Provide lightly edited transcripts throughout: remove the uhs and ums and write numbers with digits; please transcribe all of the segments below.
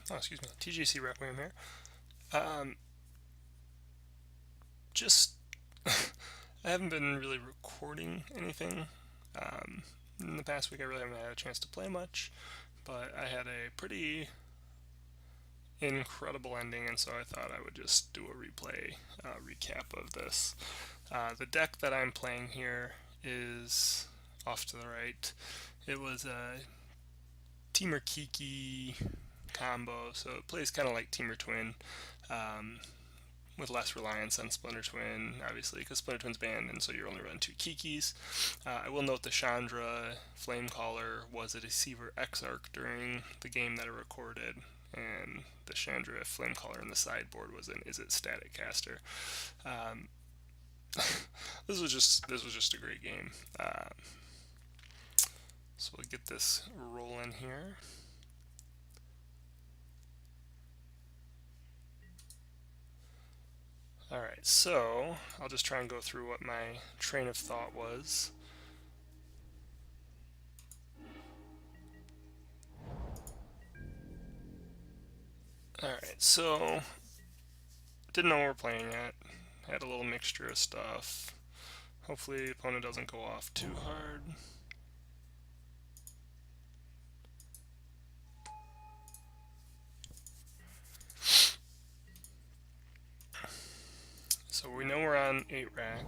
TGC Requiem here. Um, just I haven't been really recording anything. Um, in the past week, I really haven't had a chance to play much, but I had a pretty incredible ending, and so I thought I would just do a recap of this. The deck that I'm playing here is off to the right. It was a Temur Kiki combo, so it plays kind of like Temur Twin, um, with less reliance on Splinter Twin, obviously, because Splinter Twin's banned, and so you're only running two Kikis. I will note the Chandra Flamecaller was a Deceiver Exarch during the game that I recorded, and the Chandra Flamecaller in the sideboard was an Is It Static Caster. Um, this was just a great game. So we'll get this rolling here. Alright, so I'll just try and go through what my train of thought was. Alright, so didn't know we were playing yet. Had a little mixture of stuff. Hopefully the opponent doesn't go off too hard. So we know we're on 8 rack.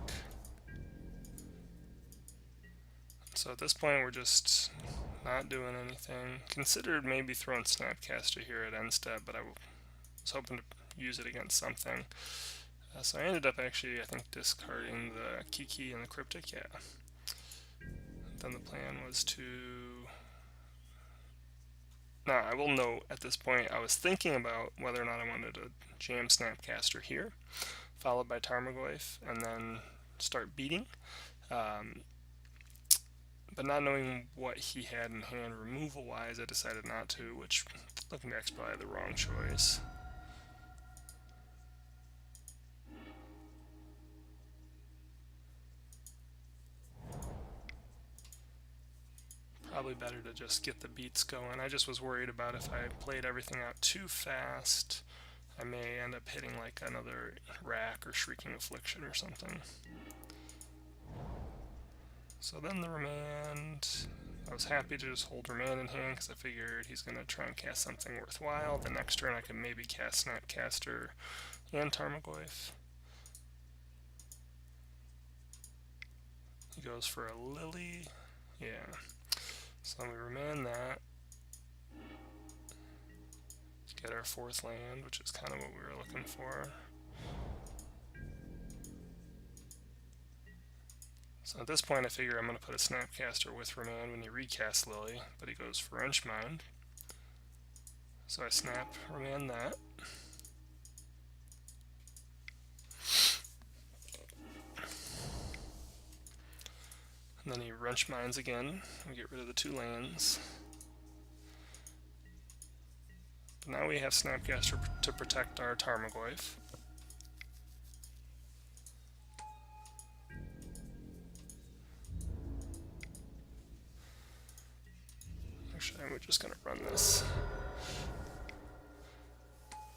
So at this point we're just not doing anything. Considered maybe throwing Snapcaster here at end step, but I was hoping to use it against something. So I ended up actually, I think, discarding the Kiki and the Cryptic, yeah. Then the plan was to... Now, I will note, at this point, I was thinking about whether or not I wanted to jam Snapcaster here, followed by Tarmogoyf, and then start beating. But not knowing what he had in hand removal-wise, I decided not to, which, looking back, is probably the wrong choice. Probably better to just get the beats going. I just was worried about if I played everything out too fast, I may end up hitting like another rack or Shrieking Affliction or something. So then the Remand, I was happy to just hold Remand in hand because I figured he's going to try and cast something worthwhile. The next turn I could maybe cast Snapcaster and Tarmogoyf. He goes for a Lily, yeah. So then we Remand that. Get our 4th land, which is kind of what we were looking for. So at this point I figure I'm going to put a Snapcaster with Remand when he recasts Lily, but he goes for Wrenchmind. So I snap Remand that. And then he Wrenchminds again. We get rid of the 2 lands. But now we have Snapcaster to protect our Tarmogoyf. Actually, we're just going to run this.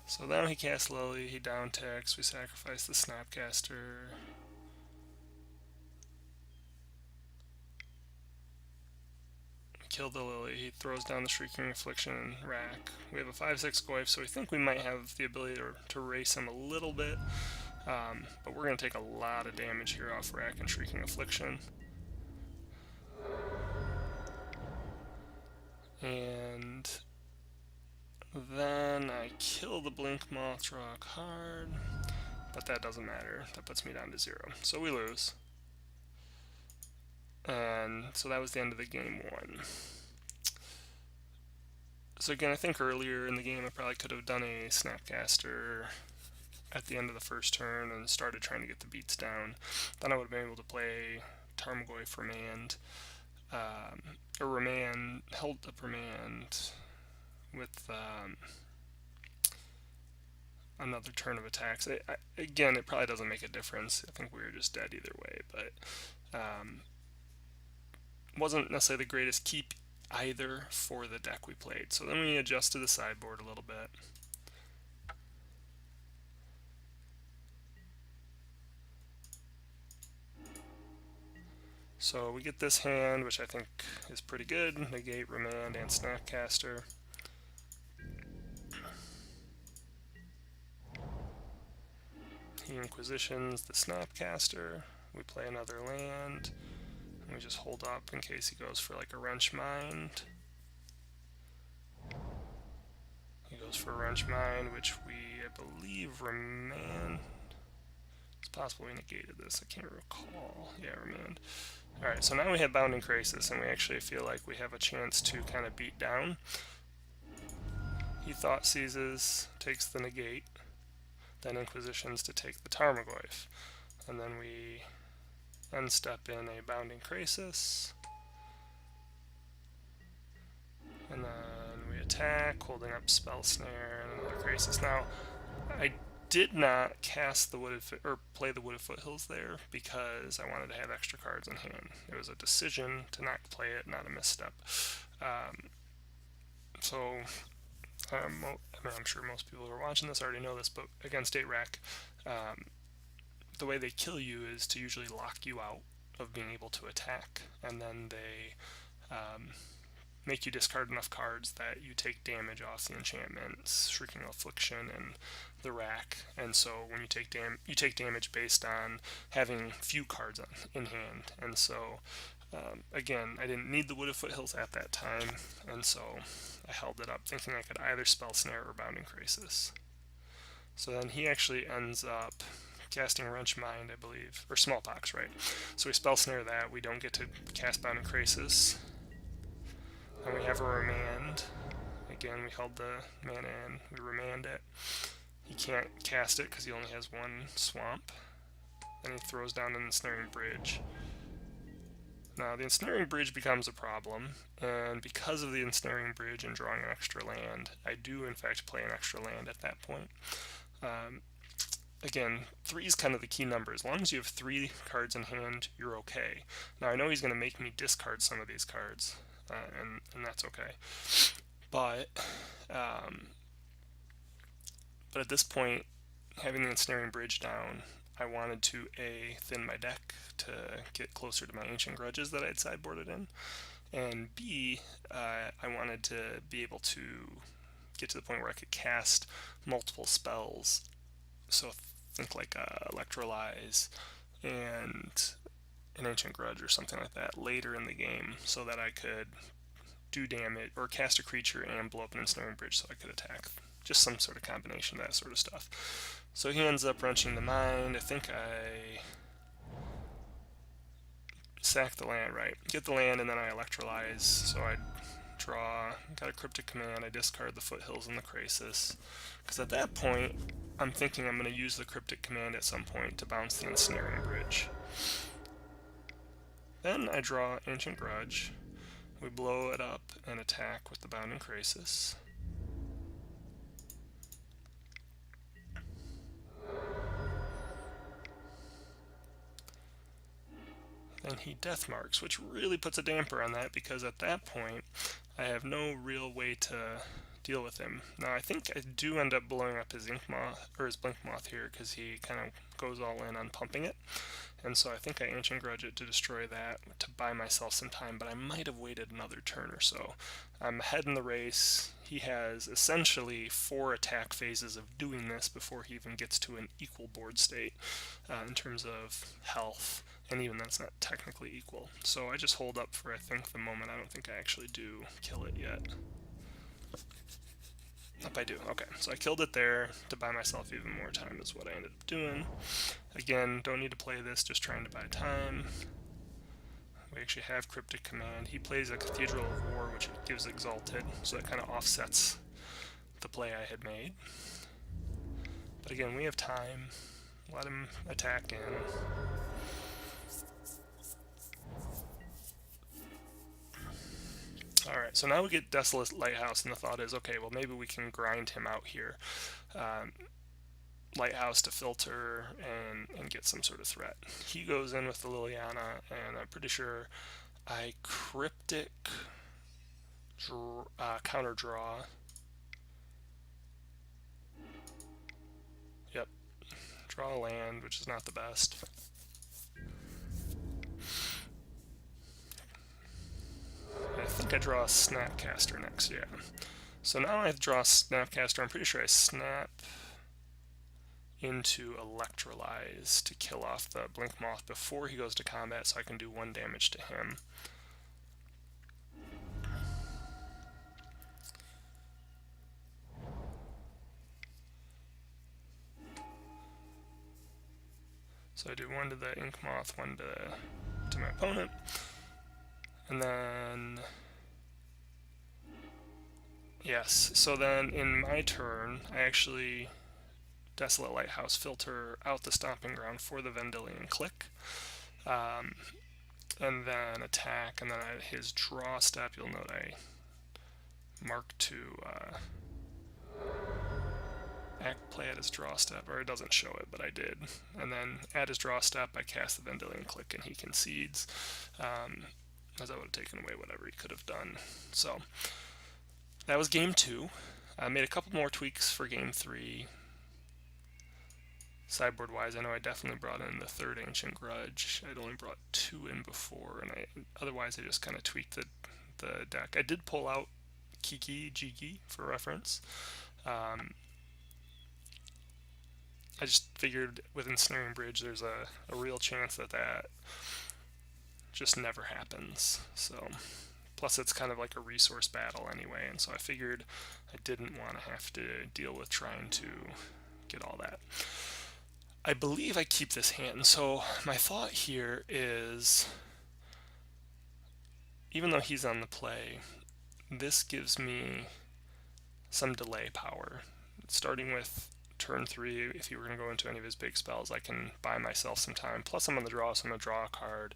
So now he casts Lily, he down ticks, we sacrifice the Snapcaster. Kill the Lily, he throws down the Shrieking Affliction and rack. We have a 5-6 Goyf, so we think we might have the ability to race him a little bit. But we're going to take a lot of damage here off rack and Shrieking Affliction. And then I kill the Blink Moth, draw a card, but that doesn't matter. That puts me down to 0. So we lose. And so that was the end of the game 1. So again, I think earlier in the game I probably could have done a Snapcaster at the end of the first turn and started trying to get the beats down. Then I would have been able to play Tarmogoyf Remand, or Remand, held up Remand with another turn of attacks. Again, it probably doesn't make a difference. I think we were just dead either way, but wasn't necessarily the greatest keep either for the deck we played. So then we adjusted the sideboard a little bit. So we get this hand, which I think is pretty good. Negate, Remand, and Snapcaster. He Inquisitions the Snapcaster. We play another land. And we just hold up in case he goes for like a Wrench Mind. He goes for a Wrench Mind, which we, I believe, remand. It's possible we negated this. I can't recall. Yeah, remand. Alright, so now we have Bounding Crisis, and we actually feel like we have a chance to kind of beat down. He Thought Seizes, takes the negate, then Inquisitions to take the Tarmogoyf. And then we end step in a Bounding Crisis. And then we attack, holding up Spell Snare and another Crisis. Now, I did not cast the Wooded or play the Wooded Foothills there because I wanted to have extra cards in hand. It was a decision to not play it, not a misstep. I'm sure most people who are watching this already know this, but against 8-Rack, the way they kill you is to usually lock you out of being able to attack, and then they make you discard enough cards that you take damage off the enchantments, Shrieking Affliction, and the rack. And so when you take damage based on having few cards in hand. And so again, I didn't need the Wooded Foothills at that time, and so I held it up thinking I could either Spell Snare or Bounding Crisis. So then he actually ends up casting Wrench Mind, I believe, or Smallpox, right? So we Spell Snare that. We don't get to cast Bounding Crisis. And we have a Remand. Again, we held the mana in. We remand it. He can't cast it because he only has one swamp. Then he throws down an Ensnaring Bridge. Now, the Ensnaring Bridge becomes a problem, and because of the Ensnaring Bridge and drawing an extra land, I do in fact play an extra land at that point. Again, 3 is kind of the key number. As long as you have 3 cards in hand, you're okay. Now, I know he's going to make me discard some of these cards, and that's okay. But at this point, having the Ensnaring Bridge down, I wanted to A, thin my deck to get closer to my Ancient Grudges that I'd sideboarded in, and B, I wanted to be able to get to the point where I could cast multiple spells. So think like Electrolyze and an Ancient Grudge or something like that later in the game, so that I could do damage or cast a creature and blow up an Ensnaring Bridge so I could attack. Just some sort of combination of that sort of stuff. So he ends up Wrenching the Mind. I think I sack the land, right? Get the land and then I Electrolyze. So I draw, got a Cryptic Command, I discard the Foothills and the Crisis. Because at that point, I'm thinking I'm going to use the Cryptic Command at some point to bounce the Ensnaring Bridge. Then I draw Ancient Grudge. We blow it up and attack with the Bounding Crisis. Then he Death Marks, which really puts a damper on that because at that point I have no real way to deal with him. Now I think I do end up blowing up his Ink Moth or his Blink Moth here because he kind of goes all in on pumping it, and so I think I Ancient Grudge it to destroy that to buy myself some time, but I might have waited another turn or so. I'm ahead in the race. He has essentially 4 attack phases of doing this before he even gets to an equal board state in terms of health, and even that's not technically equal. So I just hold up for I think the moment. I don't think I actually do kill it yet. Yep, I do. Okay, so I killed it there to buy myself even more time is what I ended up doing. Again, don't need to play this, just trying to buy time. We actually have Cryptic Command. He plays a Cathedral of War, which gives Exalted, so that kind of offsets the play I had made. But again, we have time. Let him attack in. Alright, so now we get Desolate Lighthouse, and the thought is, okay, well maybe we can grind him out here. Lighthouse to filter and get some sort of threat. He goes in with the Liliana, and I'm pretty sure I Cryptic counter draw. Yep, draw a land, which is not the best. I think I draw a Snapcaster next, yeah. So now I draw a Snapcaster. I'm pretty sure I snap into Electrolyze to kill off the Blink Moth before he goes to combat, so I can do 1 damage to him. So I do 1 to the Ink Moth, 1 to my opponent, and then yes. So then in my turn, I actually Desolate Lighthouse filter out the Stomping Ground for the Vendilion Click, and then attack, and then his draw step. You'll note I mark to play at his draw step, or it doesn't show it, but I did. And then at his draw step, I cast the Vendilion Click, and he concedes, as I would have taken away whatever he could have done. So that was game 2. I made a couple more tweaks for game 3. Sideboard wise, I know I definitely brought in the 3rd Ancient Grudge. I'd only brought 2 in before, and otherwise I just kind of tweaked the deck. I did pull out Kiki-Jiki for reference. I just figured with Ensnaring Bridge there's a real chance that just never happens. So, plus it's kind of like a resource battle anyway, and so I figured I didn't want to have to deal with trying to get all that. I believe I keep this hand, so my thought here is, even though he's on the play, this gives me some delay power. Starting with turn 3, if he were going to go into any of his big spells, I can buy myself some time. Plus I'm on the draw, so I'm going to draw a card,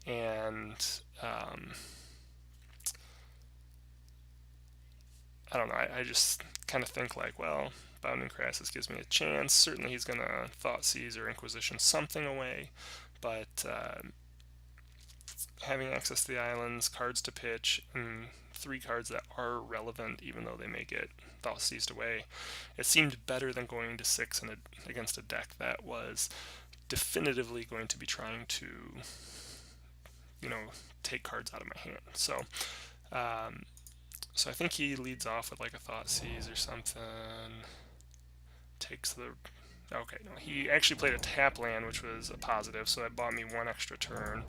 and I don't know, I just kind of think like, well, Bounding Crassus gives me a chance. Certainly he's going to Thoughtseize or Inquisition something away, but having access to the islands, cards to pitch, and 3 cards that are relevant even though they may get Thoughtseized away, it seemed better than going to 6 against a deck that was definitively going to be trying to, take cards out of my hand. So I think he leads off with like a Thoughtseize or something. Takes the... Okay, no, he actually played a tap land, which was a positive, so that bought me 1 extra turn.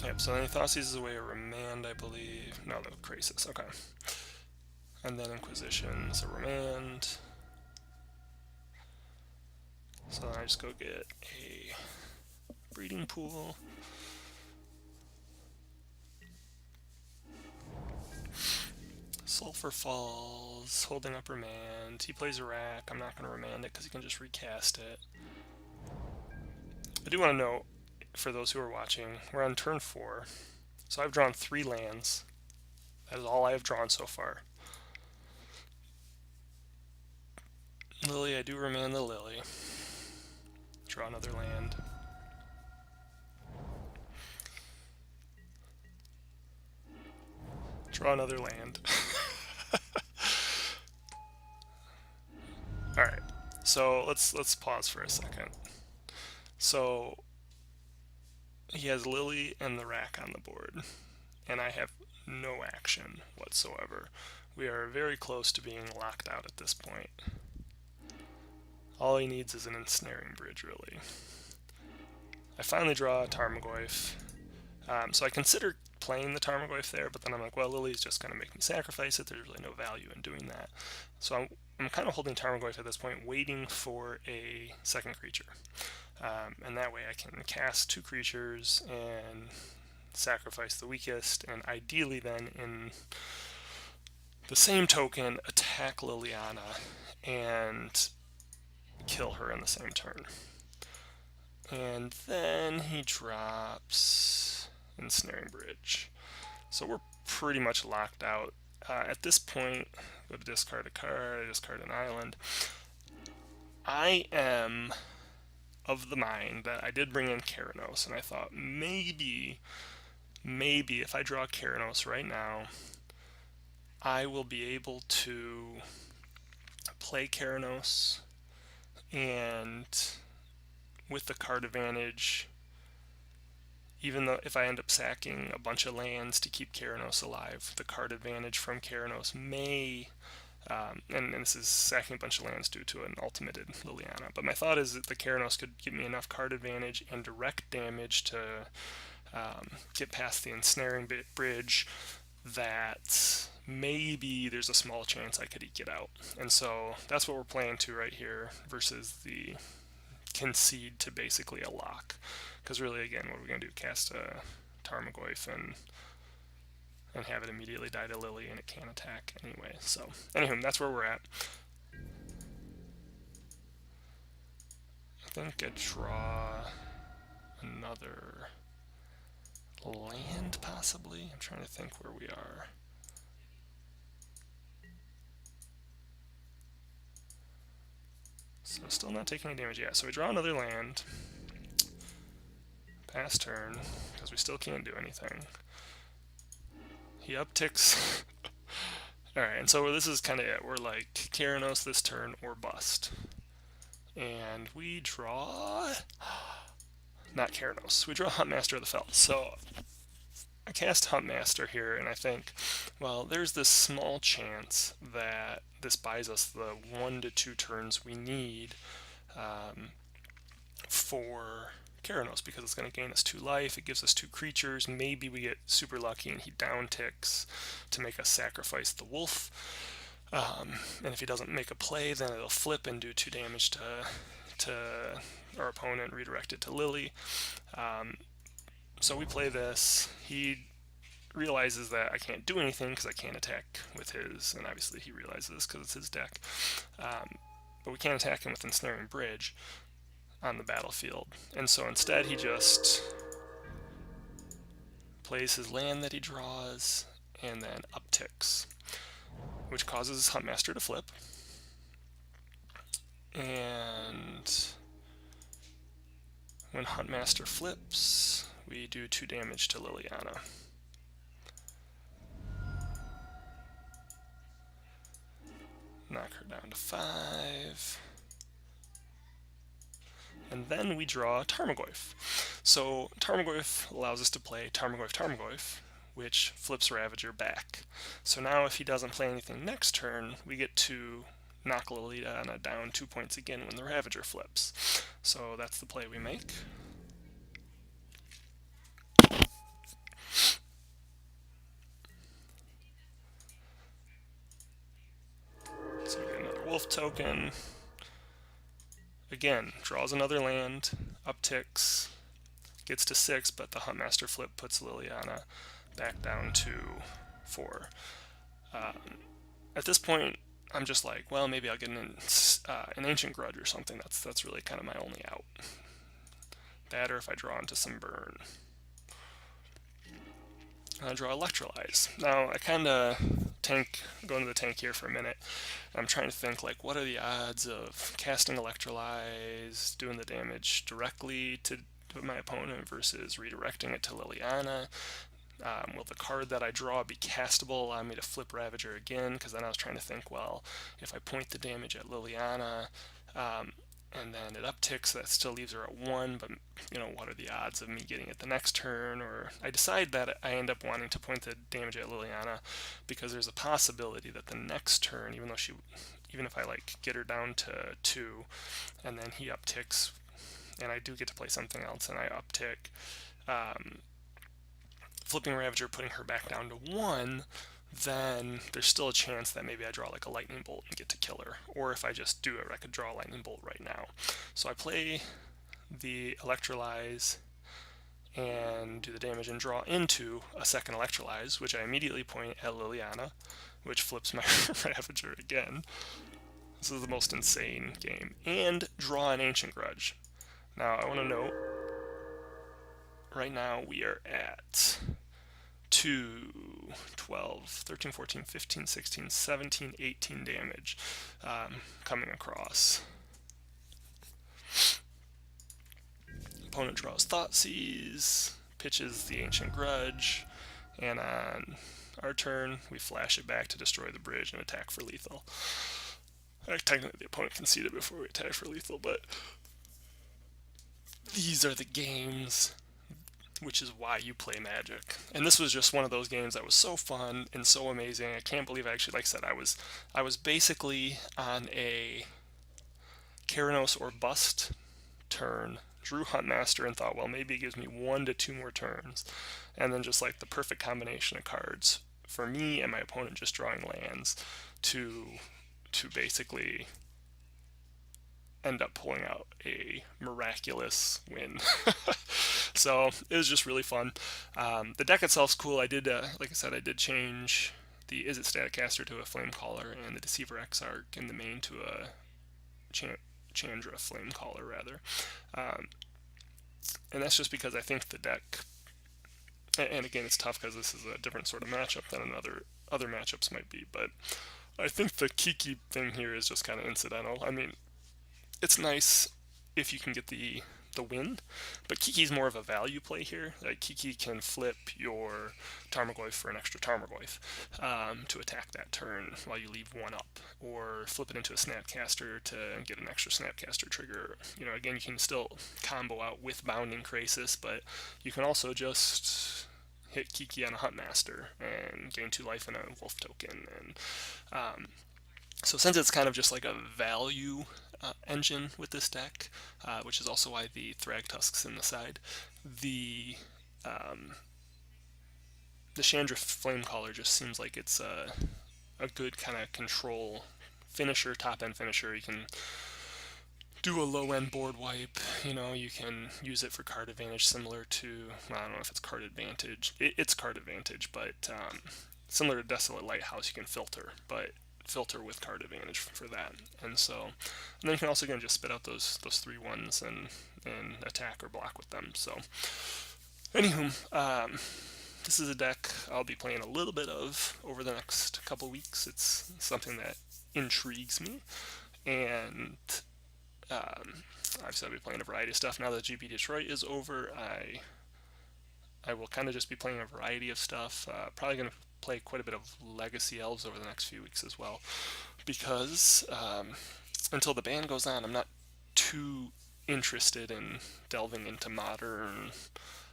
Yep, so then he Thoughtseizes away a Remand, I believe. No, the Krasis, okay. And then Inquisition's a Remand. So then I just go get a Breeding Pool. Sulfur Falls, holding up Remand. He plays a Rack. I'm not going to Remand it because he can just recast it. I do want to note, for those who are watching, we're on turn 4. So I've drawn 3 lands. That is all I have drawn so far. Lily, I do Remand the Lily. Draw another land. Draw another land. Alright, so let's pause for a second. So he has Lily and the Rack on the board, and I have no action whatsoever. We are very close to being locked out at this point. All he needs is an Ensnaring Bridge, really. I finally draw a Tarmogoyf. So I consider playing the Tarmogoyf there, but then I'm like, well, Lily's just going to make me sacrifice it. There's really no value in doing that. So I'm kind of holding Tarmogoyf at this point, waiting for a second creature. And that way I can cast 2 creatures and sacrifice the weakest, and ideally then, in the same token, attack Liliana and kill her in the same turn. And then he drops Ensnaring Bridge. So we're pretty much locked out. At this point, go to discard a card, I discard an island. I am of the mind that I did bring in Keranos, and I thought maybe maybe if I draw Keranos right now, I will be able to play Keranos, and with the card advantage, even though if I end up sacking a bunch of lands to keep Keranos alive, the card advantage from Keranos may, and this is sacking a bunch of lands due to an ultimated Liliana, but my thought is that the Keranos could give me enough card advantage and direct damage to get past the ensnaring bridge that maybe there's a small chance I could eke it out. And so that's what we're playing to right here versus the concede to basically a lock. Because really, again, what are we going to do? Cast a Tarmogoyf and have it immediately die to Lily, and it can't attack anyway. So, anywho, that's where we're at. I think I draw another land, possibly. I'm trying to think where we are. So still not taking any damage yet. So we draw another land. Pass turn, because we still can't do anything. He upticks. Alright, and so this is kind of it. We're like Keranos this turn or bust. And we draw... Not Keranos. We draw Huntmaster of the Felt. So I cast Huntmaster here, and I think, well, there's this small chance that this buys us the 1 to 2 turns we need for Keranos, because it's going to gain us 2 life, it gives us 2 creatures, maybe we get super lucky and he downticks to make us sacrifice the wolf, and if he doesn't make a play, then it'll flip and do 2 damage to our opponent, redirect it to Lily. So we play this, he realizes that I can't do anything because I can't attack with his, and obviously he realizes this because it's his deck, but we can't attack him with Ensnaring Bridge on the battlefield, and so instead he just plays his land that he draws and then upticks, which causes Huntmaster to flip, and when Huntmaster flips, we do 2 damage to Liliana. Knock her down to 5. And then we draw Tarmogoyf. So Tarmogoyf allows us to play Tarmogoyf, which flips Ravager back. So now if he doesn't play anything next turn, we get to knock Liliana down 2 points again when the Ravager flips. So that's the play we make. So we get another wolf token. Again, draws another land, upticks, gets to 6, but the Huntmaster flip puts Liliana back down to 4. At this point, I'm just like, well, maybe I'll get an Ancient Grudge or something. That's really kind of my only out. That, or if I draw into some burn. I draw Electrolyze. Now, I kind of go into the tank here for a minute. I'm trying to think, like, what are the odds of casting Electrolyze, doing the damage directly to my opponent versus redirecting it to Liliana? Will the card that I draw be castable, allow me to flip Ravager again? Because then I was trying to think, well, if I point the damage at Liliana, and then it upticks, that still leaves her at 1, but, you know, what are the odds of me getting it the next turn? Or I decide that I end up wanting to point the damage at Liliana because there's a possibility that the next turn, even if I, like, get her down to 2, and then he upticks, and I do get to play something else, and I uptick, flipping Ravager, putting her back down to 1, then there's still a chance that maybe I draw like a Lightning Bolt and get to kill her. Or if I just do it, I could draw a Lightning Bolt right now. So I play the Electrolyze and do the damage and draw into a second Electrolyze, which I immediately point at Liliana, which flips my Ravager again. This is the most insane game. And draw an Ancient Grudge. Now I want to note, right now we are at 2, 12, 13, 14, 15, 16, 17, 18 damage coming across. Opponent draws Thoughtseize, pitches the Ancient Grudge, and on our turn, we flash it back to destroy the bridge and attack for lethal. Technically, the opponent conceded before we attack for lethal, but these are the games, which is why you play Magic. And this was just one of those games that was so fun and so amazing. I can't believe like I said, I was basically on a Keranos or bust turn, drew Huntmaster and thought, well, maybe it gives me 1 to 2 more turns, and then just like the perfect combination of cards for me and my opponent just drawing lands to basically end up pulling out a miraculous win. So it was just really fun. The deck itself's cool. I did, like I said, I did change the Is It Static Caster to a Flamecaller and the Deceiver Exarch in the main to a Chandra Flamecaller, rather. And that's just because I think the deck, and again, it's tough because this is a different sort of matchup than other matchups might be, but I think the Kiki thing here is just kind of incidental. I mean, it's nice if you can get the win, but Kiki's more of a value play here. Like, Kiki can flip your Tarmogoyf for an extra Tarmogoyf to attack that turn while you leave 1 up, or flip it into a Snapcaster to get an extra Snapcaster trigger. You know, again, you can still combo out with Bounding Krasis, but you can also just hit Kiki on a Huntmaster and gain 2 life and a Wolf token. And so since it's kind of just like a value engine with this deck, which is also why the Thragtusk's in the side, the Chandra Flamecaller just seems like it's a good kind of control finisher, top-end finisher. You can do a low-end board wipe, you know, you can use it for card advantage, similar to, I don't know if it's card advantage, it's card advantage, but similar to Desolate Lighthouse, you can filter with card advantage for that. And then you can also again just spit out those 3/1s and attack or block with them. So anywho, this is a deck I'll be playing a little bit of over the next couple weeks. It's something that intrigues me, and obviously I'll be playing a variety of stuff. Now that GP Detroit is over, I will kind of just be playing a variety of stuff. Probably going to play quite a bit of Legacy Elves over the next few weeks as well, because until the ban goes on, I'm not too interested in delving into Modern,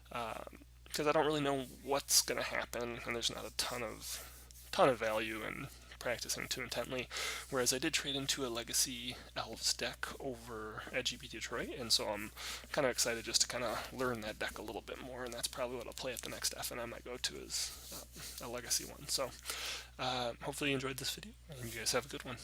because I don't really know what's going to happen, and there's not a ton of value in practicing too intently. Whereas I did trade into a Legacy Elves deck over at GP Detroit, and so I'm kind of excited just to kind of learn that deck a little bit more, and that's probably what I'll play at the next FNM I go to, is a Legacy one. So hopefully you enjoyed this video, and you guys have a good one.